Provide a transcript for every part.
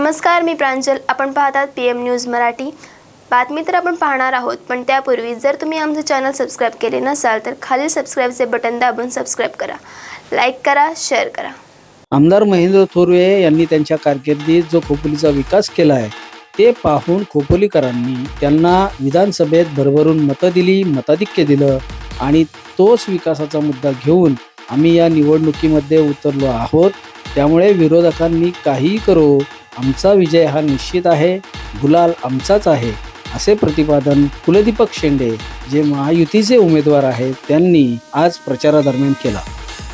नमस्कार, मी प्रांजल. आपण पाहतात PM न्यूज मराठी. बातमी तर आपण पाहणार आहोत, पण त्यापूर्वी जर तुम्ही आमचं चॅनल सबस्क्राईब केले नसाल तर खाली सबस्क्राईबचे बटन दाबून सबस्क्राईब करा, लाईक करा, शेअर करा. आमदार महेंद्र थोरवे यांनी त्यांच्या कारकिर्दीत जो खोपोलीचा विकास केला आहे ते पाहून खोपोलीकरांनी त्यांना विधानसभेत भरभरून मतं दिली, मताधिक्य दिलं आणि तोच विकासाचा मुद्दा घेऊन आम्ही या निवडणुकीमध्ये उतरलो आहोत. त्यामुळे विरोधकांनी काहीही करो, आमचा विजय हा निश्चित आहे, गुलाल आमचाच आहे, असे प्रतिपादन कुलदीपक शेंडे जे महायुतीचे उमेदवार आहेत त्यांनी आज प्रचारादरम्यान केला.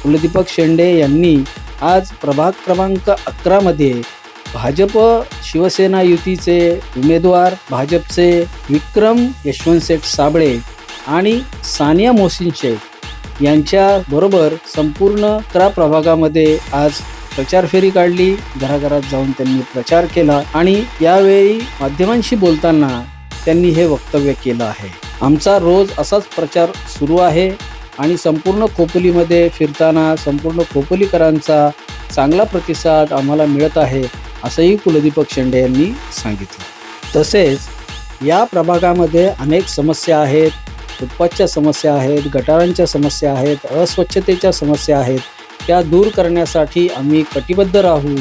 कुलदीपक शेंडे यांनी आज प्रभाग क्रमांक 11 मध्ये भाजप शिवसेना युतीचे उमेदवार भाजपचे विक्रम यशवंत साबळे आणि सानिया मोहसिन शेख यांच्या बरोबर संपूर्ण 11 प्रभागामध्ये आज प्रचार फेरी काढली. घराघरात जाऊन त्यांनी प्रचार केला आणि यावेळी माध्यमांशी बोलताना त्यांनी हे वक्तव्य केलं आहे. आमचा रोज असाच प्रचार सुरू आहे आणि संपूर्ण खोपोलीमध्ये फिरताना संपूर्ण खोपोलीकरांचा चांगला प्रतिसाद आम्हाला मिळत आहे, असंही कुलदीपक शेंडे यांनी सांगितलं. तसेच या प्रभागामध्ये अनेक समस्या आहेत, फुटपाथच्या समस्या आहेत, गटारांच्या समस्या आहेत, अस्वच्छतेच्या समस्या आहेत, त्या दूर करण्यासाठी आम्ही कटिबद्ध राहू,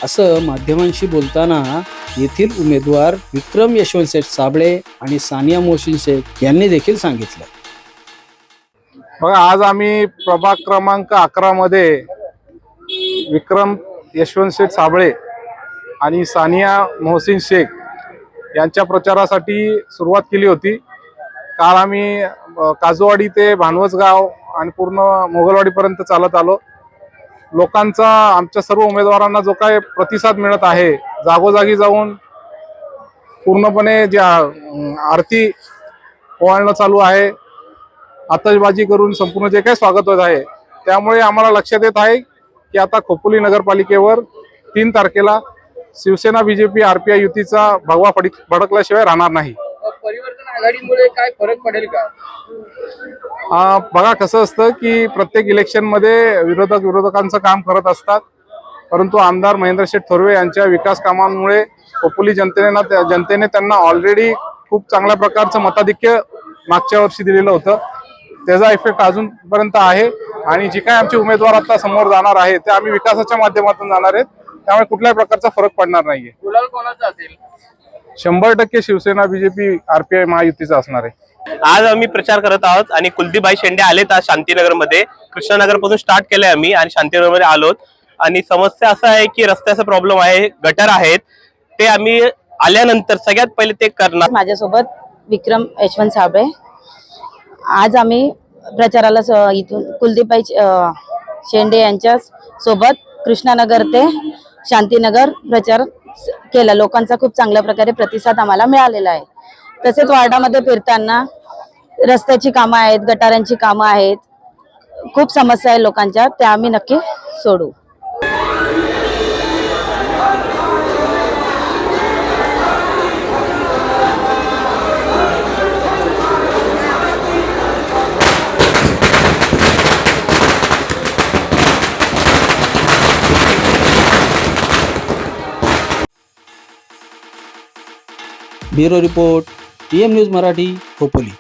असं माध्यमांशी बोलताना येथील उमेदवार विक्रम यशवंत साबळे आणि सानिया मोहसिन शेख यांनी देखील सांगितलं. बघा, आज आम्ही प्रभाग क्रमांक 11 मध्ये विक्रम यशवंत साबळे आणि सानिया मोहसिन शेख यांच्या प्रचारासाठी सुरुवात केली होती. काल आम्ही काजूवाडी ते भानवसगाव आणि पूर्ण मोगलवाडीपर्यंत चालत आलो. लोकांचा आमच्या सर्व उमेदवारांना जो काय प्रतिसाद मिळत आहे, जागोजागी जाऊन पूर्णपणे जे आरती ओवाळणं चालू आहे, आतषबाजी करून संपूर्ण जे काही स्वागत होत आहे, त्यामुळे आम्हाला लक्षात येत आहे की आता खोपोली नगरपालिकेवर 3 तारखेला शिवसेना BJP RPI युतीचा भगवा फडकल्याशिवाय राहणार नाही. परिवर्तन आघाडीमुळे काय फरक पडेल का? बघा, कसं असतं की प्रत्येक इलेक्शन मध्ये विरोधकांचं काम करत असतात, परंतु आमदार महेंद्र थोरवे यांच्या विकास कामांमुळे खोपोली जनतेने त्यांना ऑलरेडी खूप चांगल्या प्रकारचं मताधिक्य मागच्या वर्षी दिलेलं होतं. त्याचा इफेक्ट अजूनपर्यंत आहे आणि जे काय आमचे उमेदवार आता समोर जाणार आहे ते आम्ही विकासाच्या माध्यमातून जाणार आहेत. त्यामुळे कुठल्याही प्रकारचा फरक पडणार नाहीये. गुलाल कोणाचा असेल? 100% शिवसेना BJP RPI महायुतीचा असणार आहे. आज आम्ही प्रचार करत आहोत आणि कुलदीपभाई शेंडे आलेत आज शांतीनगर मध्ये. कृष्णानगर पासून स्टार्ट केलंय आम्ही आणि शांतीनगर मध्ये आलोत. आणि समस्या असं आहे की रस्त्याचा प्रॉब्लेम आहे, गटर आहेत, ते आम्ही आल्यानंतर सगळ्यात पहिले ते करणार. माझ्यासोबत विक्रम यशवंत साबळे. आज आम्ही प्रचाराला इथून कुलदीपभाई शेंडे यांच्या सोबत कृष्णानगर ते शांतीनगर प्रचार केला. लोकांचा खूप चांगल्या प्रकारे प्रतिसाद आम्हाला मिळालेला आहे. तसेच वार्डामध्ये फिरताना रस्त्याची कामं आहेत, गटारांची कामं आहेत, खूप समस्या आहे लोकांच्या, त्या आम्ही नक्की सोडू. Bureau report PM news Marathi, Khopoli.